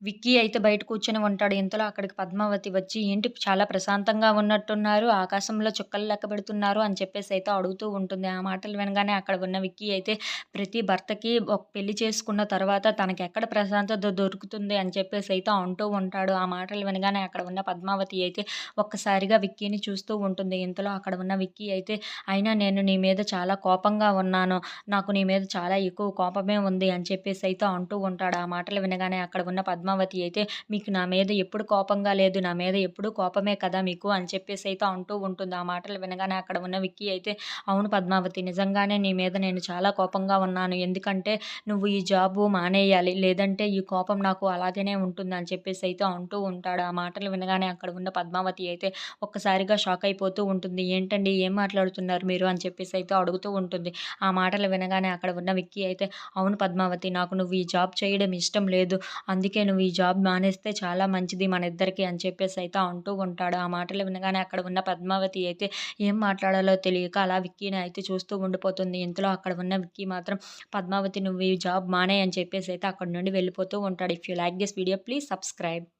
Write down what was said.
విక్కీ అయితే బయట కూర్చొని ఉంటాడు. ఇంతలో అక్కడికి పద్మావతి వచ్చి, "ఏంటి చాలా ప్రశాంతంగా ఉన్నట్టున్నారు. ఆకాశంలో చుక్కలు లెక్కపెడుతున్నారు" అని చెప్పేసయితే అడుగుతూ ఉంటుంది. ఆ మాటలు వినగానే అక్కడ ఉన్న విక్కీ అయితే ప్రతి భర్తకి ఒక పెళ్లి చేసుకున్న తర్వాత తనకెక్కడ ప్రశాంతత దొరుకుతుంది అని చెప్పేసయితే అంటూ ఉంటాడు. ఆ మాటలు వినగానే అక్కడ ఉన్న పద్మావతి అయితే ఒక్కసారిగా విక్కీని చూస్తూ ఉంటుంది. ఇంతలో అక్కడ ఉన్న విక్కీ అయితే, "అయినా నేను నీ మీద చాలా కోపంగా ఉన్నాను. నాకు నీ మీద చాలా ఎక్కువ కోపమే ఉంది" అని చెప్పేసయితే అంటూ ఉంటాడు. ఆ మాటలు వినగానే అక్కడ ఉన్న పద్మావతి అయితే, "మీకు నా మీద ఎప్పుడు కోపంగా లేదు. నా మీద ఎప్పుడూ కోపమే కదా మీకు" అని చెప్పేసయితే అంటూ ఉంటుంది. ఆ మాటలు వినగానే అక్కడ ఉన్న విక్కీ అయితే, "అవును పద్మావతి, నిజంగానే నీ మీద నేను చాలా కోపంగా ఉన్నాను. ఎందుకంటే నువ్వు ఈ జాబు మానేయాలి. లేదంటే ఈ కోపం నాకు అలాగనే ఉంటుంది" అని చెప్పేసయితే అంటూ ఉంటాడు. ఆ మాటలు వినగానే అక్కడ ఉన్న పద్మావతి అయితే ఒక్కసారిగా షాక్ అయిపోతూ ఉంటుంది. "ఏంటండి ఏం మాట్లాడుతున్నారు మీరు" అని చెప్పేసయితే అడుగుతూ ఉంటుంది. ఆ మాటలు వినగానే అక్కడ ఉన్న విక్కీ అయితే, "అవును పద్మావతి, నాకు నువ్వు ఈ జాబ్ చేయడం ఇష్టం లేదు. అందుకే నువ్వు ఈ జాబ్ మానేస్తే చాలా మంచిది మనిద్దరికీ" అని చెప్పేసయితే అంటూ ఉంటాడు. ఆ మాటలు వినగానే అక్కడ ఉన్న పద్మావతి అయితే ఏం మాట్లాడాలో తెలియక అలా విక్కీని అయితే చూస్తూ ఉండిపోతుంది. ఇంతలో అక్కడ ఉన్న విక్కీ మాత్రం, "పద్మావతి, నువ్వు ఈ జాబ్ మానేయి" అని చెప్పేసయితే అక్కడి నుండి వెళ్ళిపోతూ ఉంటాడు. If you like this video please subscribe.